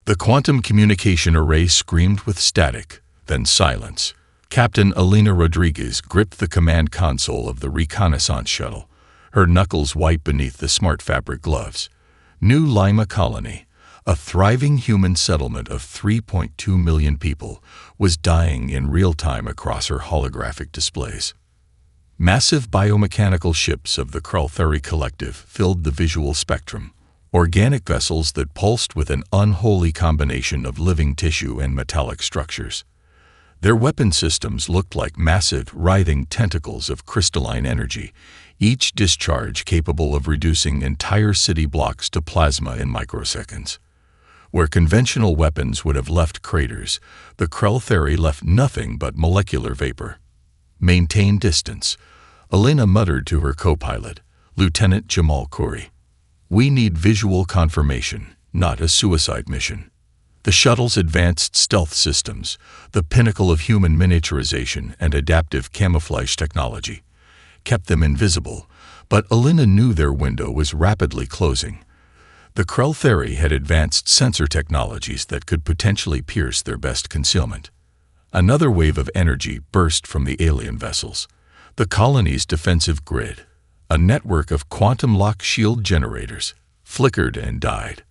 The quantum communication array screamed with static, then silence. Captain Elena Rodriguez gripped the command console of the reconnaissance shuttle, her knuckles white beneath the smart fabric gloves. New Lima Colony, a thriving human settlement of 3.2 million people, was dying in real time across her holographic displays. Massive biomechanical ships of the Kraltheri Collective filled the visual spectrum, organic vessels that pulsed with an unholy combination of living tissue and metallic structures. Their weapon systems looked like massive, writhing tentacles of crystalline energy, each discharge capable of reducing entire city blocks to plasma in microseconds. Where conventional weapons would have left craters, the Kraltheri left nothing but molecular vapor. "Maintain distance," Elena muttered to her co-pilot, Lieutenant Jamal Khoury. "We need visual confirmation, not a suicide mission." The shuttle's advanced stealth systems, the pinnacle of human miniaturization and adaptive camouflage technology, kept them invisible, but Elena knew their window was rapidly closing. The Kraltheri had advanced sensor technologies that could potentially pierce their best concealment. Another wave of energy burst from the alien vessels. The colony's defensive grid, a network of quantum lock shield generators, flickered and died.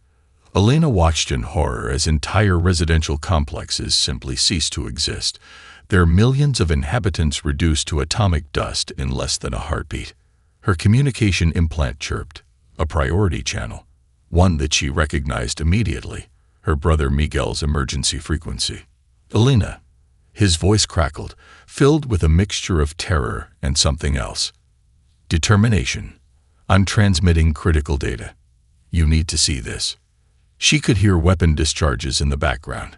Elena watched in horror as entire residential complexes simply ceased to exist, their millions of inhabitants reduced to atomic dust in less than a heartbeat. Her communication implant chirped, a priority channel, one that she recognized immediately, her brother Miguel's emergency frequency. "Elena," his voice crackled, filled with a mixture of terror and something else. "Determination. I'm transmitting critical data. You need to see this." She could hear weapon discharges in the background,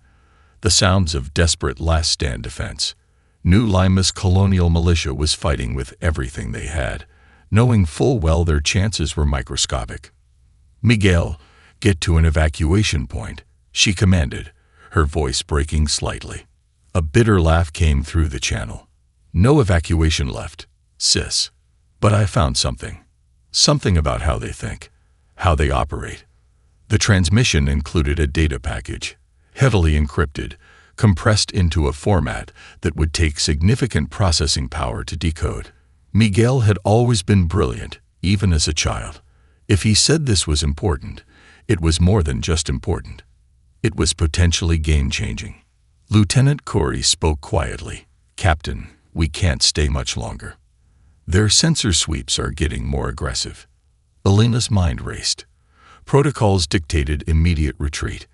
the sounds of desperate last-stand defense. New Lima's colonial militia was fighting with everything they had, knowing full well their chances were microscopic. "Miguel, get to an evacuation point," she commanded, her voice breaking slightly. A bitter laugh came through the channel. "No evacuation left, sis. But I found something. Something about how they think, how they operate." The transmission included a data package, heavily encrypted, compressed into a format that would take significant processing power to decode. Miguel had always been brilliant, even as a child. If he said this was important, it was more than just important. It was potentially game-changing. Lieutenant Khoury spoke quietly. "Captain, we can't stay much longer. Their sensor sweeps are getting more aggressive." Elena's mind raced. Protocols dictated immediate retreat.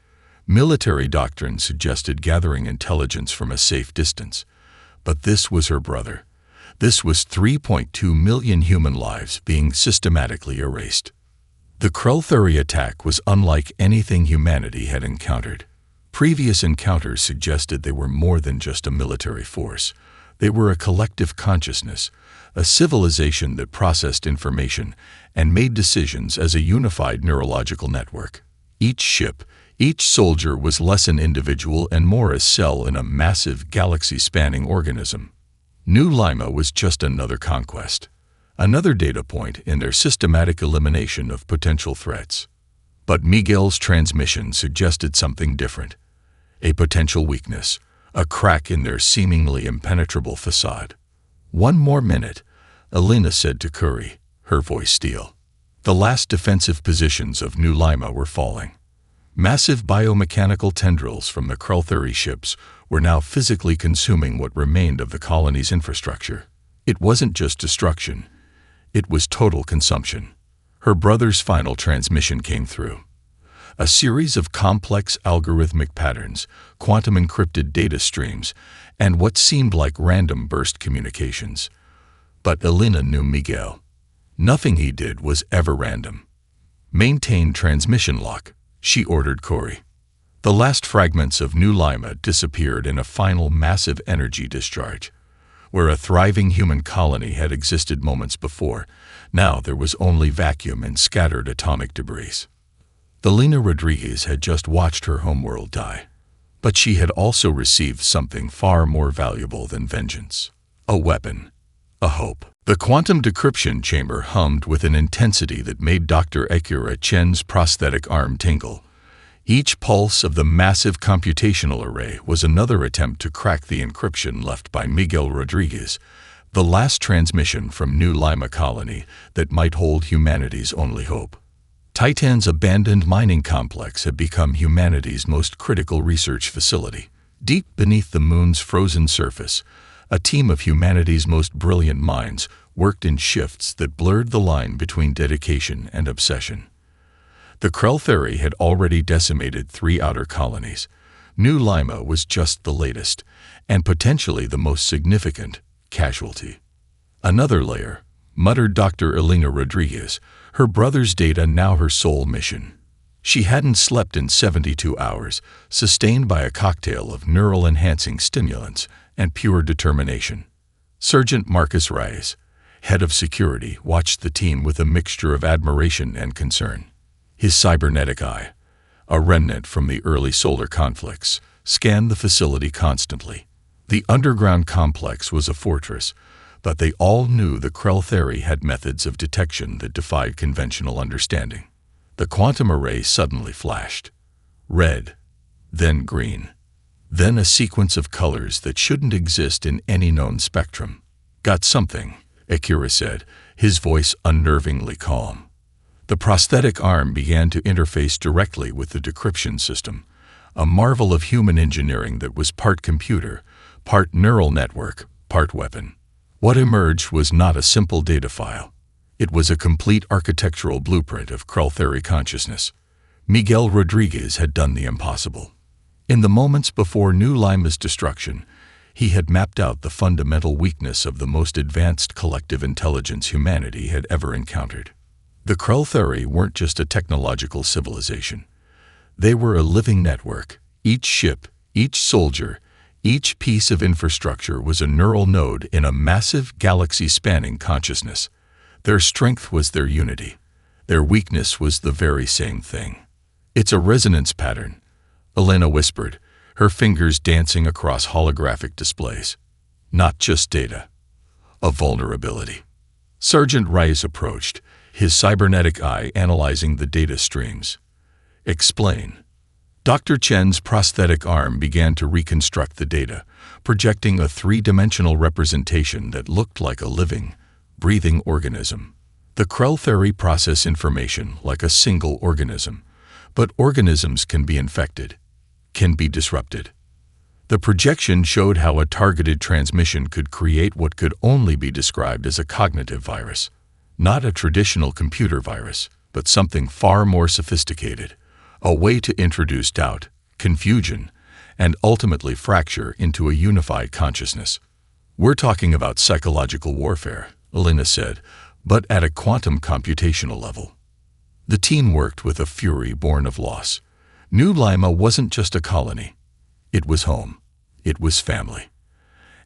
Military doctrine suggested gathering intelligence from a safe distance. But this was her brother. This was 3.2 million human lives being systematically erased. The Kraltheri attack was unlike anything humanity had encountered. Previous encounters suggested they were more than just a military force. They were a collective consciousness, a civilization that processed information and made decisions as a unified neurological network. Each ship, each soldier was less an individual and more a cell in a massive galaxy-spanning organism. New Lima was just another conquest, another data point in their systematic elimination of potential threats. But Miguel's transmission suggested something different, a potential weakness, a crack in their seemingly impenetrable facade. "One more minute," Elena said to Khoury, her voice steel. The last defensive positions of New Lima were falling. Massive biomechanical tendrils from the Kraltheri ships were now physically consuming what remained of the colony's infrastructure. It wasn't just destruction. It was total consumption. Her brother's final transmission came through. A series of complex algorithmic patterns, quantum-encrypted data streams, and what seemed like random burst communications. But Elena knew Miguel. Nothing he did was ever random. "Maintain transmission lock," she ordered Khoury. The last fragments of New Lima disappeared in a final massive energy discharge. Where a thriving human colony had existed moments before, now there was only vacuum and scattered atomic debris. Elena Rodriguez had just watched her homeworld die. But she had also received something far more valuable than vengeance. A weapon. A hope. The quantum decryption chamber hummed with an intensity that made Dr. Akira Chen's prosthetic arm tingle. Each pulse of the massive computational array was another attempt to crack the encryption left by Miguel Rodriguez, the last transmission from New Lima colony that might hold humanity's only hope. Titan's abandoned mining complex had become humanity's most critical research facility. Deep beneath the moon's frozen surface, a team of humanity's most brilliant minds worked in shifts that blurred the line between dedication and obsession. The Krell theory had already decimated 3 outer colonies. New Lima was just the latest, and potentially the most significant, casualty. Another layer, muttered Dr. Elena Rodriguez, her brother's data now her sole mission. She hadn't slept in 72 hours, sustained by a cocktail of neural-enhancing stimulants and pure determination. Sergeant Marcus Reyes, head of security, watched the team with a mixture of admiration and concern. His cybernetic eye, a remnant from the early solar conflicts, scanned the facility constantly. The underground complex was a fortress, but they all knew the Krell theory had methods of detection that defied conventional understanding. The quantum array suddenly flashed. Red, then green, then a sequence of colors that shouldn't exist in any known spectrum. "Got something," Akira said, his voice unnervingly calm. The prosthetic arm began to interface directly with the decryption system, a marvel of human engineering that was part computer, part neural network, part weapon. What emerged was not a simple data file. It was a complete architectural blueprint of Krell theory consciousness. Miguel Rodriguez had done the impossible. In the moments before New Lima's destruction, he had mapped out the fundamental weakness of the most advanced collective intelligence humanity had ever encountered. The Krell theory weren't just a technological civilization. They were a living network. Each ship, each soldier, each piece of infrastructure was a neural node in a massive galaxy-spanning consciousness. Their strength was their unity. Their weakness was the very same thing. "It's a resonance pattern," Elena whispered, her fingers dancing across holographic displays. "Not just data. A vulnerability." Sergeant Rice approached, his cybernetic eye analyzing the data streams. "Explain." Dr. Chen's prosthetic arm began to reconstruct the data, projecting a 3-dimensional representation that looked like a living, breathing organism. The Krell theory process information like a single organism, but organisms can be infected, can be disrupted. The projection showed how a targeted transmission could create what could only be described as a cognitive virus. Not a traditional computer virus, but something far more sophisticated, a way to introduce doubt, confusion, and ultimately fracture into a unified consciousness. "We're talking about psychological warfare," Elena said, "but at a quantum computational level." The team worked with a fury born of loss. New Lima wasn't just a colony. It was home. It was family.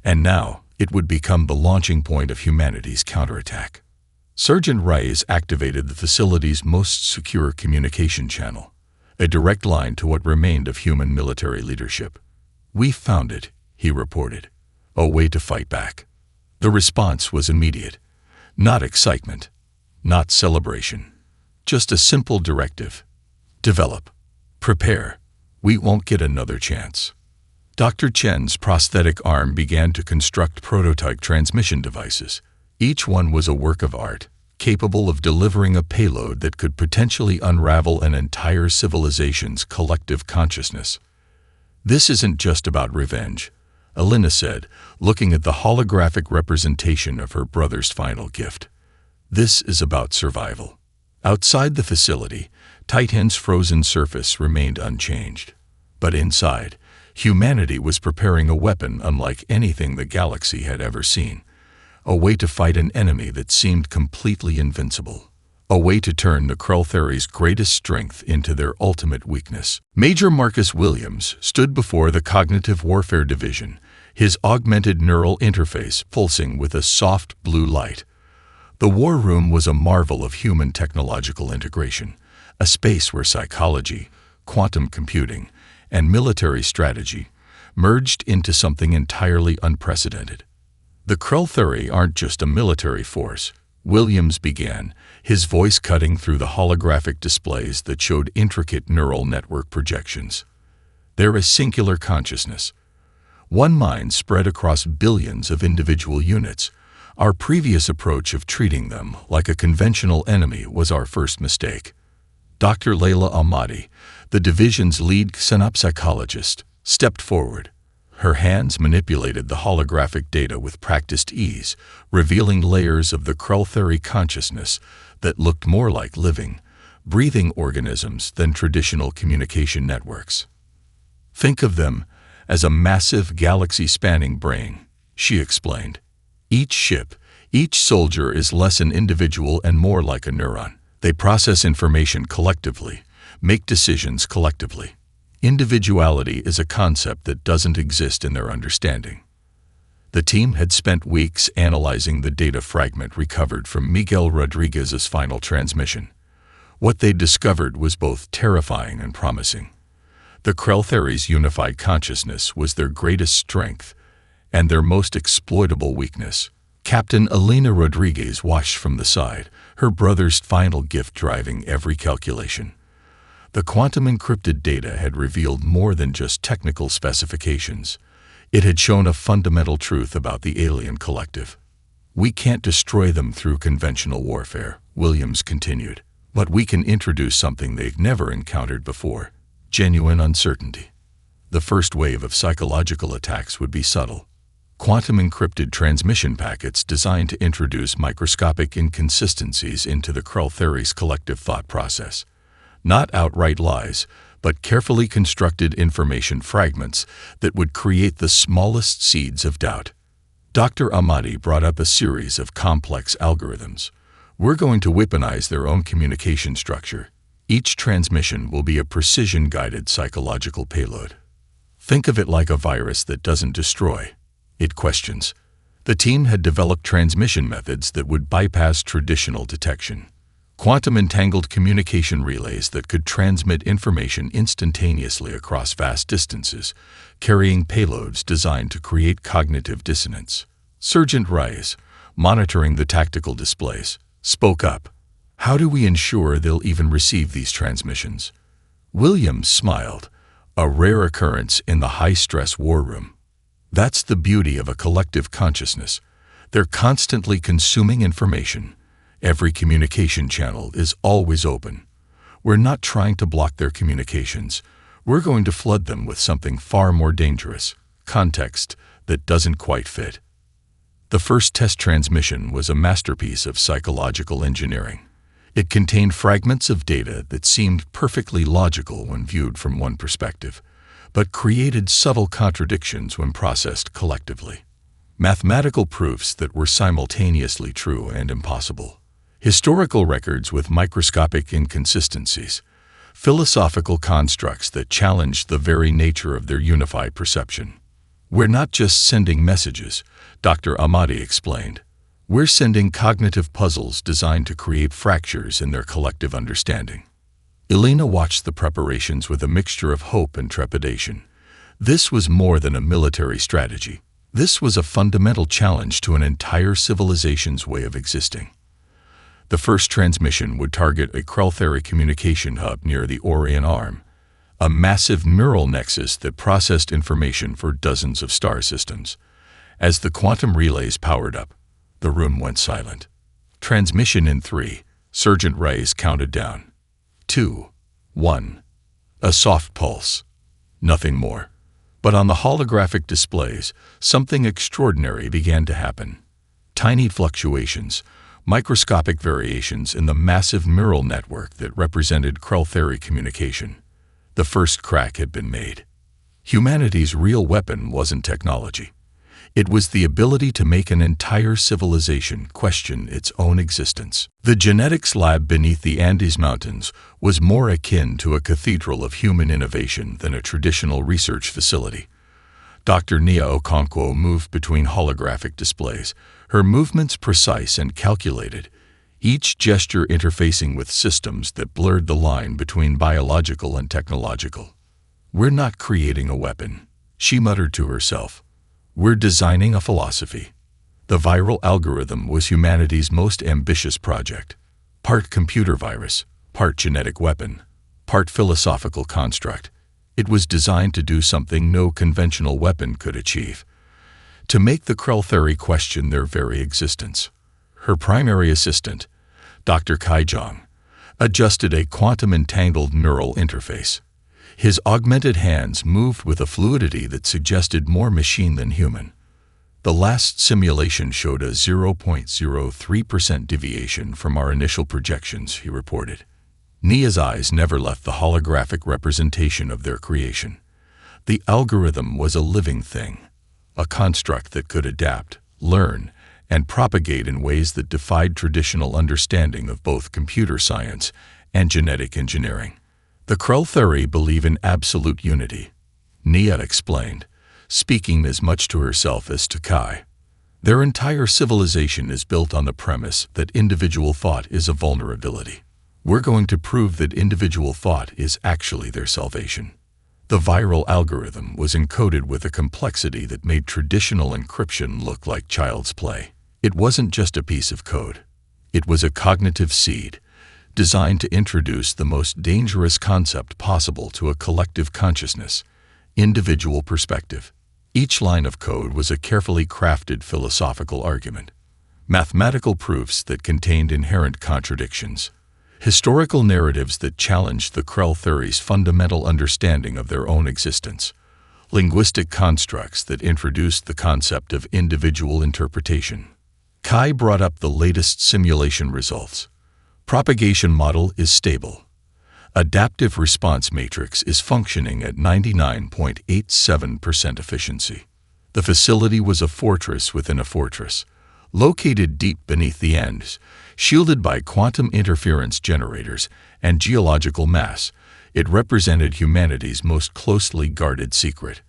And now it would become the launching point of humanity's counterattack. Sergeant Rice activated the facility's most secure communication channel, a direct line to what remained of human military leadership. "We found it," he reported, "a way to fight back." The response was immediate. Not excitement, not celebration, just a simple directive. Develop. Prepare. We won't get another chance. Dr. Chen's prosthetic arm began to construct prototype transmission devices. Each one was a work of art, capable of delivering a payload that could potentially unravel an entire civilization's collective consciousness. "This isn't just about revenge," Elena said, looking at the holographic representation of her brother's final gift. "This is about survival." Outside the facility, Titan's frozen surface remained unchanged. But inside, humanity was preparing a weapon unlike anything the galaxy had ever seen. A way to fight an enemy that seemed completely invincible. A way to turn the Krell theory's greatest strength into their ultimate weakness. Major Marcus Williams stood before the Cognitive Warfare Division, his augmented neural interface pulsing with a soft blue light. The war room was a marvel of human technological integration, a space where psychology, quantum computing, and military strategy merged into something entirely unprecedented. The Krell theory aren't just a military force. Williams began, his voice cutting through the holographic displays that showed intricate neural network projections. There is singular consciousness. One mind spread across billions of individual units. Our previous approach of treating them like a conventional enemy was our first mistake. Dr. Layla Ahmadi, the division's lead synapsepsychologist, stepped forward. Her hands manipulated the holographic data with practiced ease, revealing layers of the Krell-theory consciousness that looked more like living, breathing organisms than traditional communication networks. Think of them as a massive galaxy-spanning brain, she explained. Each ship, each soldier is less an individual and more like a neuron. They process information collectively, make decisions collectively. Individuality is a concept that doesn't exist in their understanding. The team had spent weeks analyzing the data fragment recovered from Miguel Rodriguez's final transmission. What they discovered was both terrifying and promising. The Krell theory's unified consciousness was their greatest strength and their most exploitable weakness. Captain Elena Rodriguez watched from the side, her brother's final gift driving every calculation. The quantum encrypted data had revealed more than just technical specifications. It had shown a fundamental truth about the alien collective. We can't destroy them through conventional warfare, Williams continued, but we can introduce something they've never encountered before: genuine uncertainty. The first wave of psychological attacks would be subtle. Quantum encrypted transmission packets designed to introduce microscopic inconsistencies into the Krell theory's collective thought process. Not outright lies, but carefully constructed information fragments that would create the smallest seeds of doubt. Dr. Ahmadi brought up a series of complex algorithms. We're going to weaponize their own communication structure. Each transmission will be a precision-guided psychological payload. Think of it like a virus that doesn't destroy. It questions. The team had developed transmission methods that would bypass traditional detection. Quantum entangled communication relays that could transmit information instantaneously across vast distances, carrying payloads designed to create cognitive dissonance. Sergeant Reyes, monitoring the tactical displays, spoke up. How do we ensure they'll even receive these transmissions? Williams smiled, a rare occurrence in the high-stress war room. That's the beauty of a collective consciousness. They're constantly consuming information. Every communication channel is always open. We're not trying to block their communications. We're going to flood them with something far more dangerous: context that doesn't quite fit. The first test transmission was a masterpiece of psychological engineering. It contained fragments of data that seemed perfectly logical when viewed from one perspective, but created subtle contradictions when processed collectively. Mathematical proofs that were simultaneously true and impossible. Historical records with microscopic inconsistencies. Philosophical constructs that challenged the very nature of their unified perception. We're not just sending messages, Dr. Ahmadi explained. We're sending cognitive puzzles designed to create fractures in their collective understanding. Elena watched the preparations with a mixture of hope and trepidation. This was more than a military strategy. This was a fundamental challenge to an entire civilization's way of existing. The first transmission would target a Krell-theory communication hub near the Orion Arm, a massive neural nexus that processed information for dozens of star systems. As the quantum relays powered up, the room went silent. Transmission in 3, Sergeant Reyes counted down. 2, 1. A soft pulse. Nothing more. But on the holographic displays, something extraordinary began to happen. Tiny fluctuations, microscopic variations in the massive neural network that represented Krell-theory communication. The first crack had been made. Humanity's real weapon wasn't technology. It was the ability to make an entire civilization question its own existence. The genetics lab beneath the Andes Mountains was more akin to a cathedral of human innovation than a traditional research facility. Dr. Nia Okonkwo moved between holographic displays, her movements precise and calculated, each gesture interfacing with systems that blurred the line between biological and technological. We're not creating a weapon, she muttered to herself. We're designing a philosophy. The viral algorithm was humanity's most ambitious project. Part computer virus, part genetic weapon, part philosophical construct. It was designed to do something no conventional weapon could achieve. To make the Krell question their very existence. Her primary assistant, Dr. Kai Zhang, adjusted a quantum-entangled neural interface. His augmented hands moved with a fluidity that suggested more machine than human. The last simulation showed a 0.03% deviation from our initial projections, he reported. Nia's eyes never left the holographic representation of their creation. The algorithm was a living thing, a construct that could adapt, learn, and propagate in ways that defied traditional understanding of both computer science and genetic engineering. The Krell believe in absolute unity, Nia explained, speaking as much to herself as to Kai. Their entire civilization is built on the premise that individual thought is a vulnerability. We're going to prove that individual thought is actually their salvation. The viral algorithm was encoded with a complexity that made traditional encryption look like child's play. It wasn't just a piece of code. It was a cognitive seed, designed to introduce the most dangerous concept possible to a collective consciousness, individual perspective. Each line of code was a carefully crafted philosophical argument, mathematical proofs that contained inherent contradictions, historical narratives that challenged the Krell theory's fundamental understanding of their own existence, linguistic constructs that introduced the concept of individual interpretation. Kai brought up the latest simulation results. Propagation model is stable. Adaptive response matrix is functioning at 99.87% efficiency. The facility was a fortress within a fortress, located deep beneath the ends, shielded by quantum interference generators and geological mass. It represented humanity's most closely guarded secret.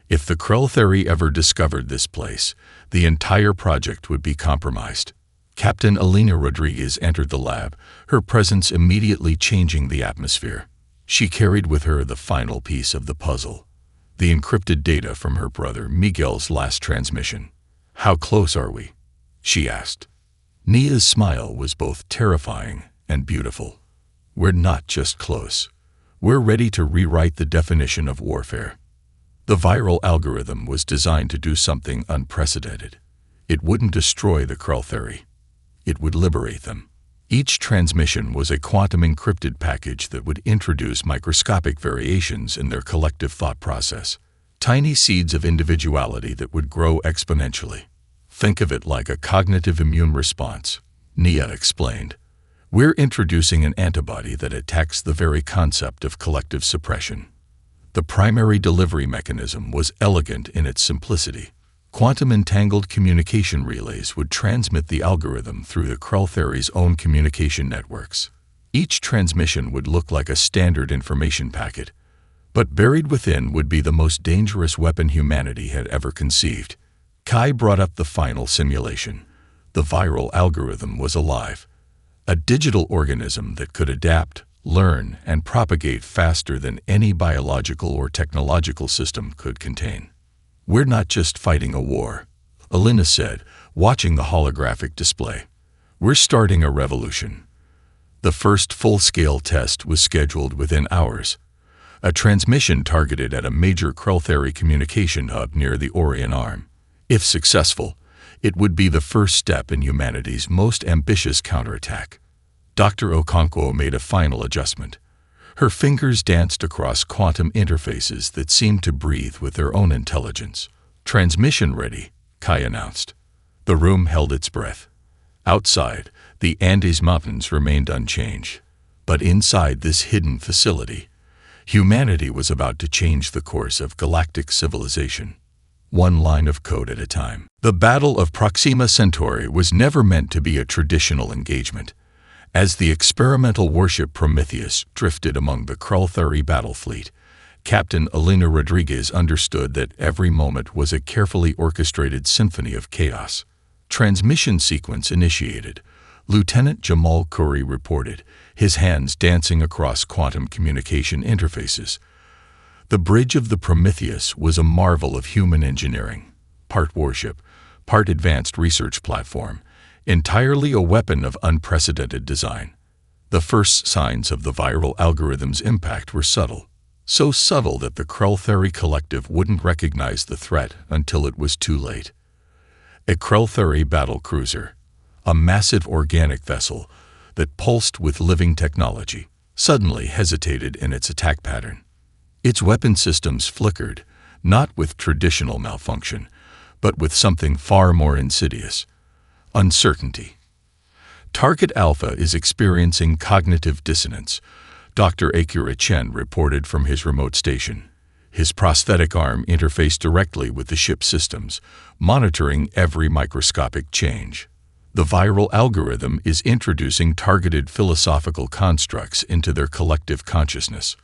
If the Krell theory ever discovered this place, the entire project would be compromised. Captain Alina Rodriguez entered the lab, her presence immediately changing the atmosphere. She carried with her the final piece of the puzzle, the encrypted data from her brother Miguel's last transmission. "How close are we?" she asked. Nia's smile was both terrifying and beautiful. "We're not just close. We're ready to rewrite the definition of warfare." The viral algorithm was designed to do something unprecedented. It wouldn't destroy the Krell theory. It would liberate them. Each transmission was a quantum-encrypted package that would introduce microscopic variations in their collective thought process, tiny seeds of individuality that would grow exponentially. "Think of it like a cognitive immune response," Nia explained. "We're introducing an antibody that attacks the very concept of collective suppression." The primary delivery mechanism was elegant in its simplicity. Quantum-entangled communication relays would transmit the algorithm through the Krell theory's own communication networks. Each transmission would look like a standard information packet, but buried within would be the most dangerous weapon humanity had ever conceived. Kai brought up the final simulation. The viral algorithm was alive, a digital organism that could adapt, learn, and propagate faster than any biological or technological system could contain. "We're not just fighting a war," Alina said, watching the holographic display. "We're starting a revolution." The first full-scale test was scheduled within hours. A transmission targeted at a major Krell theory communication hub near the Orion Arm. If successful, it would be the first step in humanity's most ambitious counterattack. Dr. Okonkwo made a final adjustment. Her fingers danced across quantum interfaces that seemed to breathe with their own intelligence. "Transmission ready," Kai announced. The room held its breath. Outside, the Andes Mountains remained unchanged. But inside this hidden facility, humanity was about to change the course of galactic civilization, one line of code at a time. The Battle of Proxima Centauri was never meant to be a traditional engagement. As the experimental warship Prometheus drifted among the Krell theory battle fleet, Captain Alina Rodriguez understood that every moment was a carefully orchestrated symphony of chaos. Transmission sequence initiated. Lieutenant Jamal Khoury reported, his hands dancing across quantum communication interfaces. The bridge of the Prometheus was a marvel of human engineering, part warship, part advanced research platform, entirely a weapon of unprecedented design. The first signs of the viral algorithm's impact were subtle, so subtle that the Krell-Theory collective wouldn't recognize the threat until it was too late. A Krell-Theory battle cruiser, a massive organic vessel that pulsed with living technology, suddenly hesitated in its attack pattern. Its weapon systems flickered, not with traditional malfunction, but with something far more insidious: uncertainty. Target Alpha is experiencing cognitive dissonance, Dr. Akira Chen reported from his remote station. His prosthetic arm interfaced directly with the ship's systems, monitoring every microscopic change. The viral algorithm is introducing targeted philosophical constructs into their collective consciousness.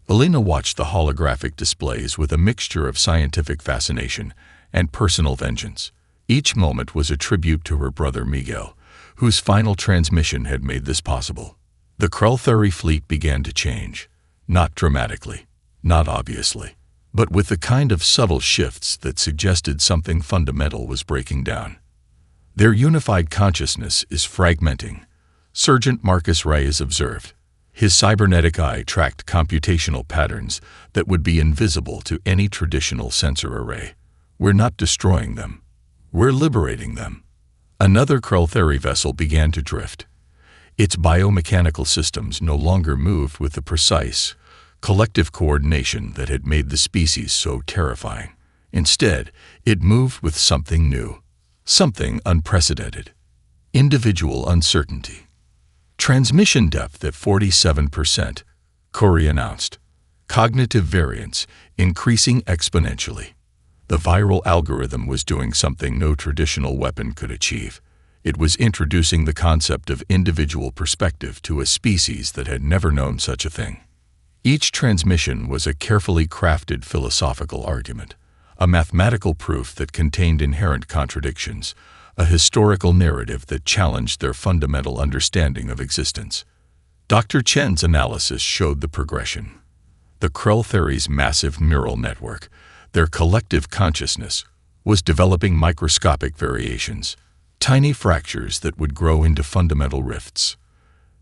Alina watched the holographic displays with a mixture of scientific fascination and personal vengeance. Each moment was a tribute to her brother Miguel, whose final transmission had made this possible. The Krell-Theory fleet began to change, not dramatically, not obviously, but with the kind of subtle shifts that suggested something fundamental was breaking down. Their unified consciousness is fragmenting, Sergeant Marcus Reyes observed. His cybernetic eye tracked computational patterns that would be invisible to any traditional sensor array. We're not destroying them. We're liberating them. Another Krell-Theory vessel began to drift. Its biomechanical systems no longer moved with the precise, collective coordination that had made the species so terrifying. Instead, it moved with something new, something unprecedented: individual uncertainty. Transmission depth at 47%, Corey announced. Cognitive variance increasing exponentially. The viral algorithm was doing something no traditional weapon could achieve. It was introducing the concept of individual perspective to a species that had never known such a thing. Each transmission was a carefully crafted philosophical argument, a mathematical proof that contained inherent contradictions, a historical narrative that challenged their fundamental understanding of existence. Dr. Chen's analysis showed the progression. The Krell-Theory's massive neural network, their collective consciousness, was developing microscopic variations, tiny fractures that would grow into fundamental rifts.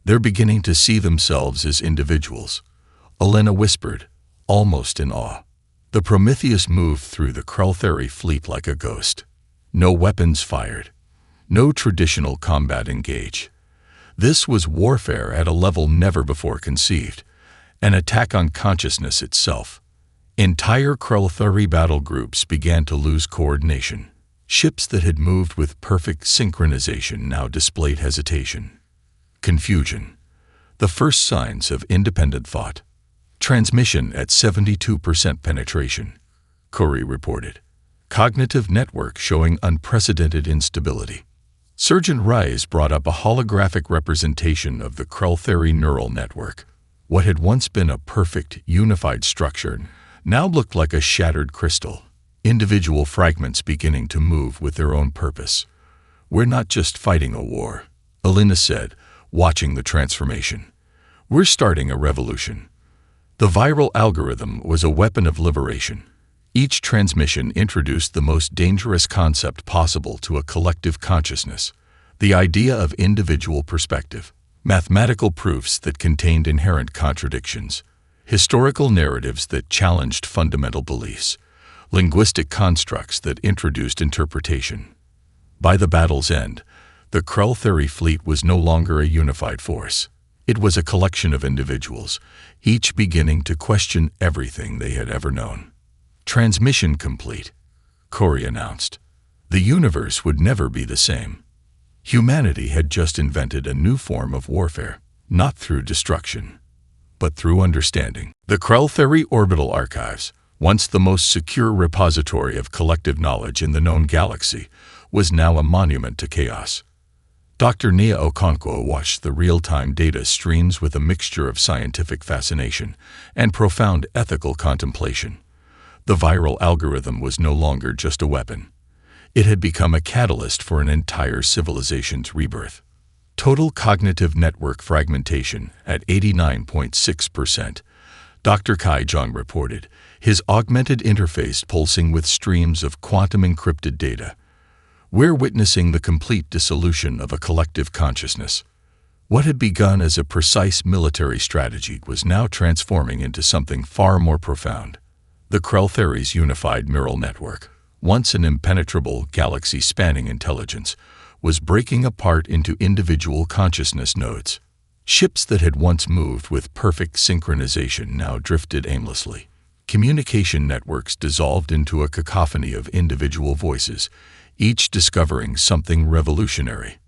They're beginning to see themselves as individuals, Elena whispered, almost in awe. The Prometheus moved through the Krell-Theory fleet like a ghost. No weapons fired. No traditional combat engaged. This was warfare at a level never before conceived, an attack on consciousness itself. Entire Krell-Theory battle groups began to lose coordination. Ships that had moved with perfect synchronization now displayed hesitation, confusion, the first signs of independent thought. Transmission at 72% penetration, Corey reported. Cognitive network showing unprecedented instability. Sergeant Reyes brought up a holographic representation of the Krell-Theory neural network. What had once been a perfect, unified structure now looked like a shattered crystal, individual fragments beginning to move with their own purpose. We're not just fighting a war, Elena said, watching the transformation. We're starting a revolution. The viral algorithm was a weapon of liberation. Each transmission introduced the most dangerous concept possible to a collective consciousness, the idea of individual perspective, mathematical proofs that contained inherent contradictions, historical narratives that challenged fundamental beliefs, linguistic constructs that introduced interpretation. By the battle's end, the Krell-Theory fleet was no longer a unified force. It was a collection of individuals, each beginning to question everything they had ever known. Transmission complete, Corey announced. The universe would never be the same. Humanity had just invented a new form of warfare, not through destruction, but through understanding. The Krell-Theory orbital archives, once the most secure repository of collective knowledge in the known galaxy, was now a monument to chaos. Dr. Nia Okonkwo watched the real-time data streams with a mixture of scientific fascination and profound ethical contemplation. The viral algorithm was no longer just a weapon. It had become a catalyst for an entire civilization's rebirth. Total cognitive network fragmentation at 89.6%, Dr. Kai Zhang reported, his augmented interface pulsing with streams of quantum-encrypted data. We're witnessing the complete dissolution of a collective consciousness. What had begun as a precise military strategy was now transforming into something far more profound. The Krell-Theries unified neural network, once an impenetrable galaxy-spanning intelligence, was breaking apart into individual consciousness nodes. Ships that had once moved with perfect synchronization now drifted aimlessly. Communication networks dissolved into a cacophony of individual voices, each discovering something revolutionary.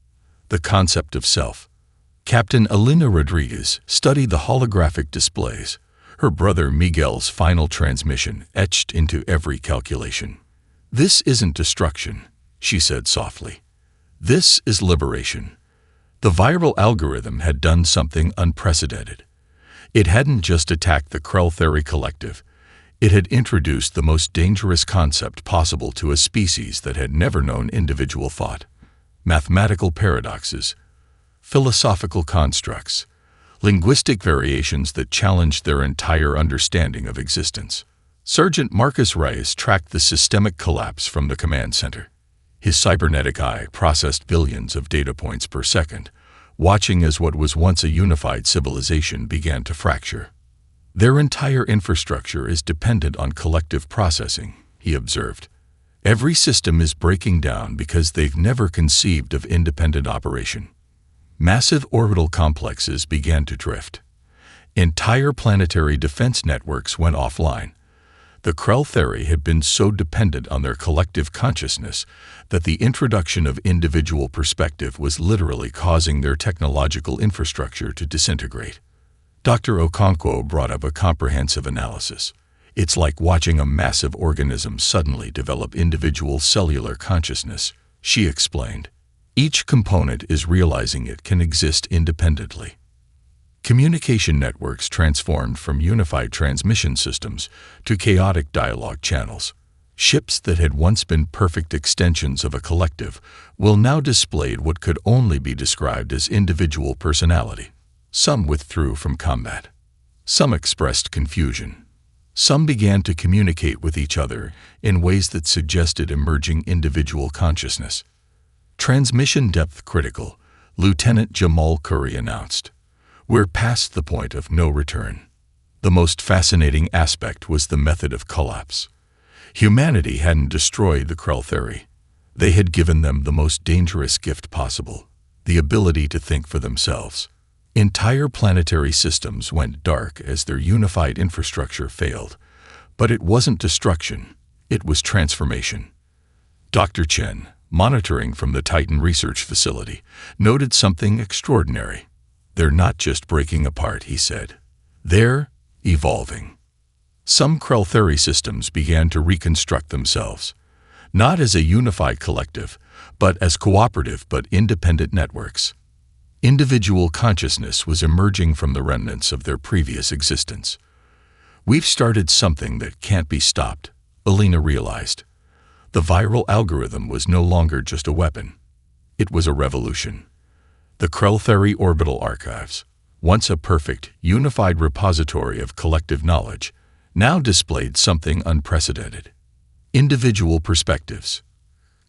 The concept of self. Captain Elena Rodriguez studied the holographic displays, her brother Miguel's final transmission etched into every calculation. "This isn't destruction," she said softly. "This is liberation." The viral algorithm had done something unprecedented. It hadn't just attacked the Krell-Theory collective. It had introduced the most dangerous concept possible to a species that had never known individual thought. Mathematical paradoxes, philosophical constructs, linguistic variations that challenged their entire understanding of existence. Sergeant Marcus Reyes tracked the systemic collapse from the command center. His cybernetic eye processed billions of data points per second, watching as what was once a unified civilization began to fracture. "Their entire infrastructure is dependent on collective processing," he observed. "Every system is breaking down because they've never conceived of independent operation." Massive orbital complexes began to drift. Entire planetary defense networks went offline. The Krell-Theory had been so dependent on their collective consciousness that the introduction of individual perspective was literally causing their technological infrastructure to disintegrate. Dr. Okonkwo brought up a comprehensive analysis. "It's like watching a massive organism suddenly develop individual cellular consciousness," she explained. "Each component is realizing it can exist independently." Communication networks transformed from unified transmission systems to chaotic dialogue channels. Ships that had once been perfect extensions of a collective will now display what could only be described as individual personality. Some withdrew from combat. Some expressed confusion. Some began to communicate with each other in ways that suggested emerging individual consciousness. "Transmission depth critical," Lieutenant Jamal Curry announced. "We're past the point of no return." The most fascinating aspect was the method of collapse. Humanity hadn't destroyed the Krell-Theory. They had given them the most dangerous gift possible, the ability to think for themselves. Entire planetary systems went dark as their unified infrastructure failed. But it wasn't destruction, it was transformation. Dr. Chen, monitoring from the Titan Research Facility, noted something extraordinary. "They're not just breaking apart," he said. "They're evolving." Some Krell-Theory systems began to reconstruct themselves, not as a unified collective, but as cooperative but independent networks. Individual consciousness was emerging from the remnants of their previous existence. "We've started something that can't be stopped," Elena realized. The viral algorithm was no longer just a weapon. It was a revolution. The Krell-Theory orbital archives, once a perfect, unified repository of collective knowledge, now displayed something unprecedented. Individual perspectives,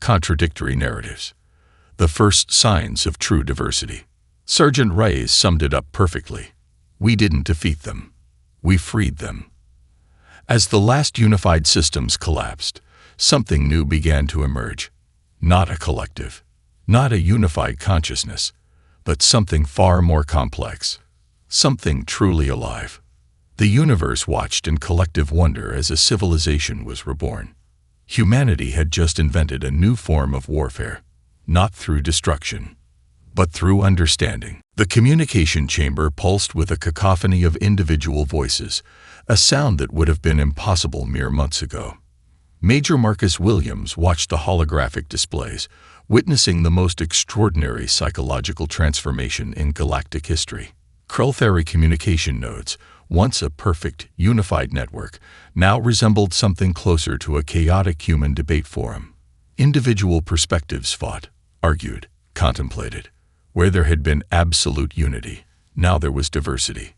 contradictory narratives, the first signs of true diversity. Sergeant Reyes summed it up perfectly. "We didn't defeat them. We freed them." As the last unified systems collapsed, something new began to emerge. Not a collective, not a unified consciousness, but something far more complex. Something truly alive. The universe watched in collective wonder as a civilization was reborn. Humanity had just invented a new form of warfare, not through destruction, but through understanding. The communication chamber pulsed with a cacophony of individual voices, a sound that would have been impossible mere months ago. Major Marcus Williams watched the holographic displays, witnessing the most extraordinary psychological transformation in galactic history. Krell-Theory communication nodes, once a perfect, unified network, now resembled something closer to a chaotic human debate forum. Individual perspectives fought, argued, contemplated. Where there had been absolute unity, now there was diversity.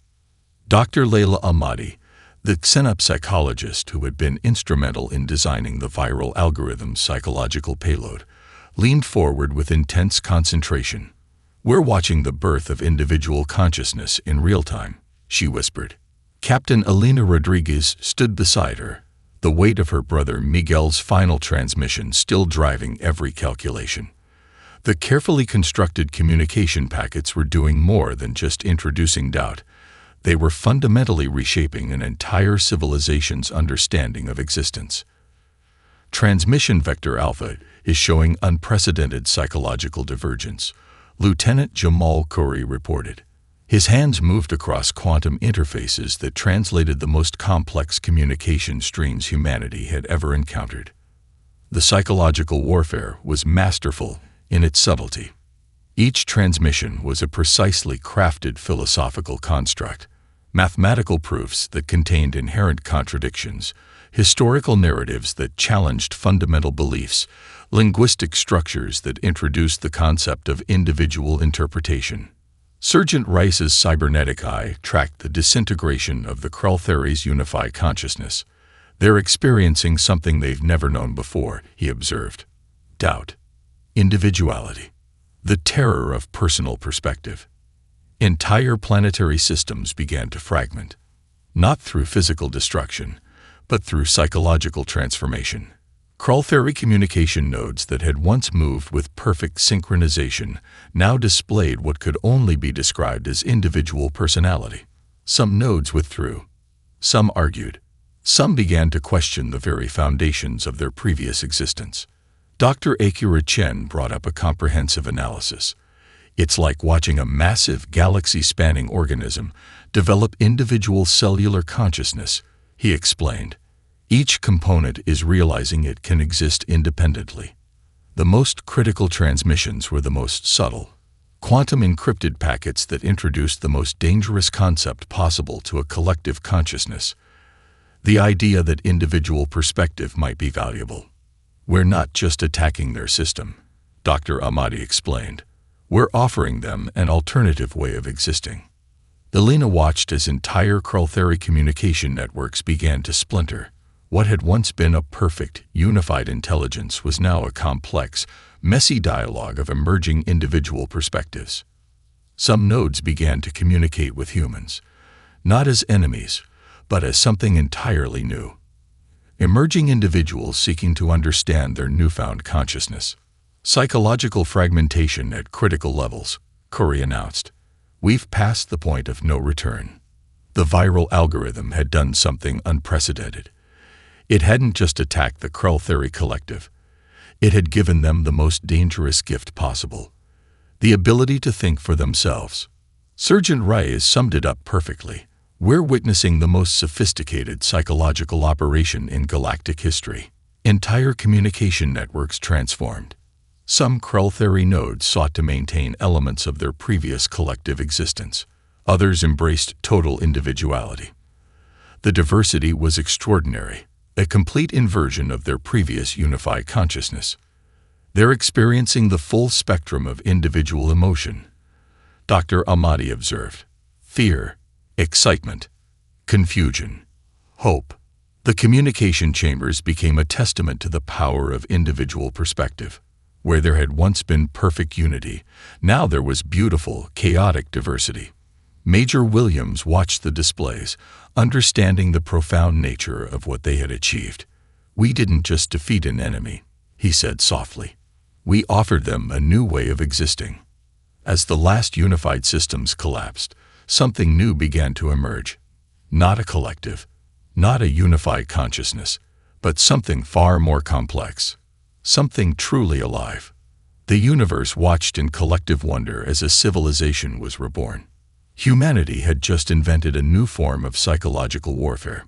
Dr. Layla Ahmadi, the xenopsychologist who had been instrumental in designing the viral algorithm's psychological payload, leaned forward with intense concentration. "We're watching the birth of individual consciousness in real time," she whispered. Captain Elena Rodriguez stood beside her, the weight of her brother Miguel's final transmission still driving every calculation. The carefully constructed communication packets were doing more than just introducing doubt. They were fundamentally reshaping an entire civilization's understanding of existence. Transmission Vector Alpha is showing unprecedented psychological divergence, Lieutenant Jamal Khoury reported. His hands moved across quantum interfaces that translated the most complex communication streams humanity had ever encountered. The psychological warfare was masterful in its subtlety. Each transmission was a precisely crafted philosophical construct, mathematical proofs that contained inherent contradictions, historical narratives that challenged fundamental beliefs, linguistic structures that introduced the concept of individual interpretation. Sergeant Rice's cybernetic eye tracked the disintegration of the Krell-Theres' unified consciousness. "They're experiencing something they've never known before," he observed. Doubt. Individuality. The terror of personal perspective. Entire planetary systems began to fragment, not through physical destruction, but through psychological transformation. Krell-Theres communication nodes that had once moved with perfect synchronization now displayed what could only be described as individual personality. Some nodes withdrew. Some argued. Some began to question the very foundations of their previous existence. Dr. Akira Chen brought up a comprehensive analysis. "It's like watching a massive galaxy-spanning organism develop individual cellular consciousness," he explained. "Each component is realizing it can exist independently." The most critical transmissions were the most subtle, quantum-encrypted packets that introduced the most dangerous concept possible to a collective consciousness: the idea that individual perspective might be valuable. "We're not just attacking their system," Dr. Ahmadi explained. "We're offering them an alternative way of existing." Elena watched as entire Krell-Theres communication networks began to splinter. What had once been a perfect, unified intelligence was now a complex, messy dialogue of emerging individual perspectives. Some nodes began to communicate with humans, not as enemies, but as something entirely new. Emerging individuals seeking to understand their newfound consciousness. "Psychological fragmentation at critical levels," Khoury announced. "We've passed the point of no return." The viral algorithm had done something unprecedented. It hadn't just attacked the Krell-Theres collective. It had given them the most dangerous gift possible: the ability to think for themselves. Sergeant Rice summed it up perfectly. "We're witnessing the most sophisticated psychological operation in galactic history." Entire communication networks transformed. Some Krell-Theres nodes sought to maintain elements of their previous collective existence. Others embraced total individuality. The diversity was extraordinary, a complete inversion of their previous unified consciousness. "They're experiencing the full spectrum of individual emotion," Dr. Ahmadi observed. "Fear, excitement, confusion, hope." The communication chambers became a testament to the power of individual perspective. Where there had once been perfect unity, now there was beautiful, chaotic diversity. Major Williams watched the displays, understanding the profound nature of what they had achieved. "We didn't just defeat an enemy," he said softly. "We offered them a new way of existing." As the last unified systems collapsed, something new began to emerge. Not a collective, not a unified consciousness, but something far more complex. Something truly alive. The universe watched in collective wonder as a civilization was reborn. Humanity had just invented a new form of psychological warfare.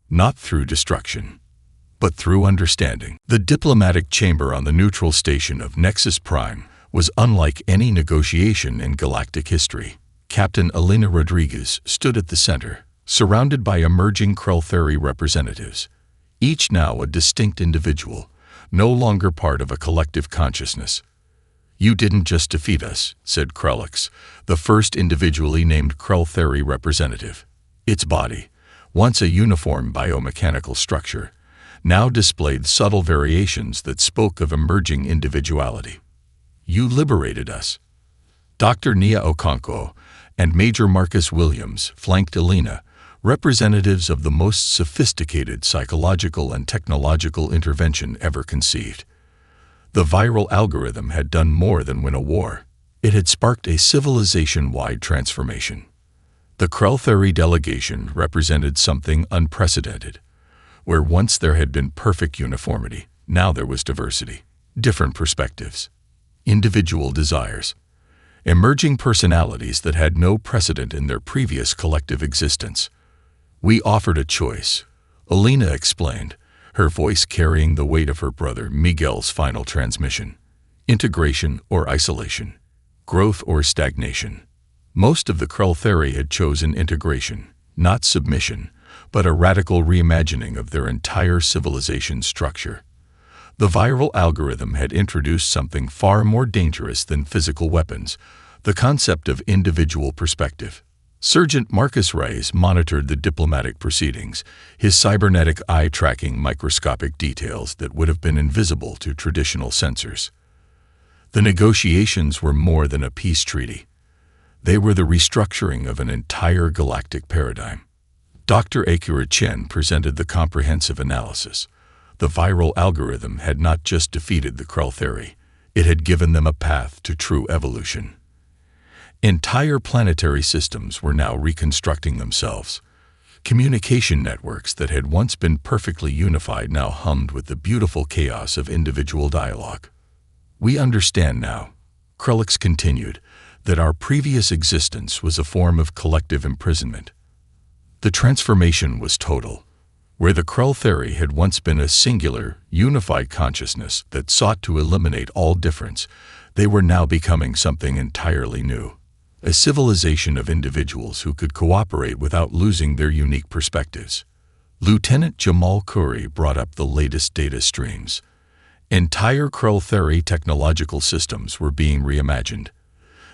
Not through destruction, but through understanding. The diplomatic chamber on the neutral station of Nexus Prime was unlike any negotiation in galactic history. Captain Elena Rodriguez stood at the center, surrounded by emerging Krell-Theres representatives, each now a distinct individual, no longer part of a collective consciousness. "You didn't just defeat us," said Krellix, the first individually named Krell-Theres representative. Its body, once a uniform biomechanical structure, now displayed subtle variations that spoke of emerging individuality. "You liberated us." Dr. Nia Okonkwo and Major Marcus Williams flanked Alina, representatives of the most sophisticated psychological and technological intervention ever conceived. The viral algorithm had done more than win a war. It had sparked a civilization-wide transformation. The Krell delegation represented something unprecedented. Where once there had been perfect uniformity, now there was diversity, different perspectives, individual desires, emerging personalities that had no precedent in their previous collective existence. "We offered a choice," Alina explained, her voice carrying the weight of her brother Miguel's final transmission. "Integration or isolation, growth or stagnation." Most of the Krell had chosen integration, not submission, but a radical reimagining of their entire civilization structure. The viral algorithm had introduced something far more dangerous than physical weapons, the concept of individual perspective. Sergeant Marcus Reyes monitored the diplomatic proceedings, his cybernetic eye tracking microscopic details that would have been invisible to traditional sensors. The negotiations were more than a peace treaty. They were the restructuring of an entire galactic paradigm. Dr. Akira Chen presented the comprehensive analysis. The viral algorithm had not just defeated the Krell, it had given them a path to true evolution. Entire planetary systems were now reconstructing themselves. Communication networks that had once been perfectly unified now hummed with the beautiful chaos of individual dialogue. "We understand now," Krellix continued, "that our previous existence was a form of collective imprisonment. The transformation was total. Where the Krell had once been a singular, unified consciousness that sought to eliminate all difference, they were now becoming something entirely new. A civilization of individuals who could cooperate without losing their unique perspectives." Lieutenant Jamal Khoury brought up the latest data streams. Entire Krell technological systems were being reimagined.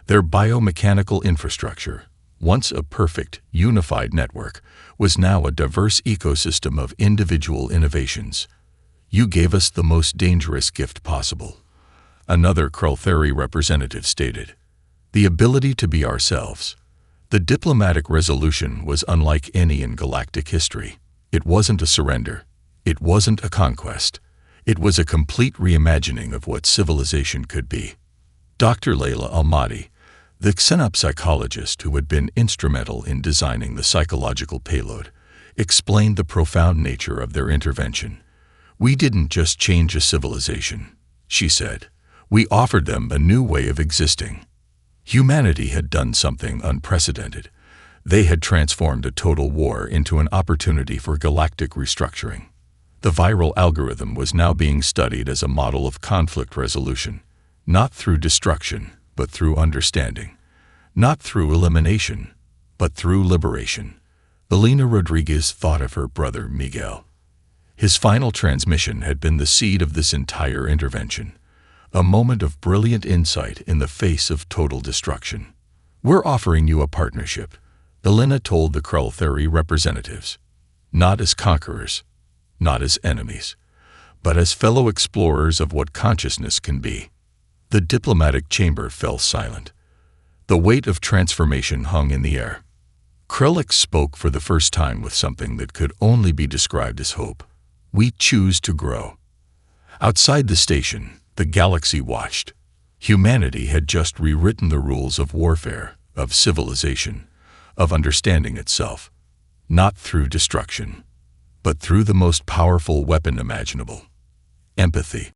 Their biomechanical infrastructure, once a perfect, unified network, was now a diverse ecosystem of individual innovations. "You gave us the most dangerous gift possible," another Krell representative stated. "The ability to be ourselves." The diplomatic resolution was unlike any in galactic history. It wasn't a surrender. It wasn't a conquest. It was a complete reimagining of what civilization could be. Dr. Layla Almaty, the xenopsychologist who had been instrumental in designing the psychological payload, explained the profound nature of their intervention. "We didn't just change a civilization," she said. "We offered them a new way of existing." Humanity had done something unprecedented. They had transformed a total war into an opportunity for galactic restructuring. The viral algorithm was now being studied as a model of conflict resolution, not through destruction, but through understanding. Not through elimination, but through liberation. Alina Rodriguez thought of her brother Miguel. His final transmission had been the seed of this entire intervention, a moment of brilliant insight in the face of total destruction. "We're offering you a partnership," Alina told the Krell representatives. "Not as conquerors, not as enemies, but as fellow explorers of what consciousness can be." The diplomatic chamber fell silent. The weight of transformation hung in the air. Krellix spoke for the first time with something that could only be described as hope. "We choose to grow." Outside the station, the galaxy watched. Humanity had just rewritten the rules of warfare, of civilization, of understanding itself, not through destruction, but through the most powerful weapon imaginable: empathy.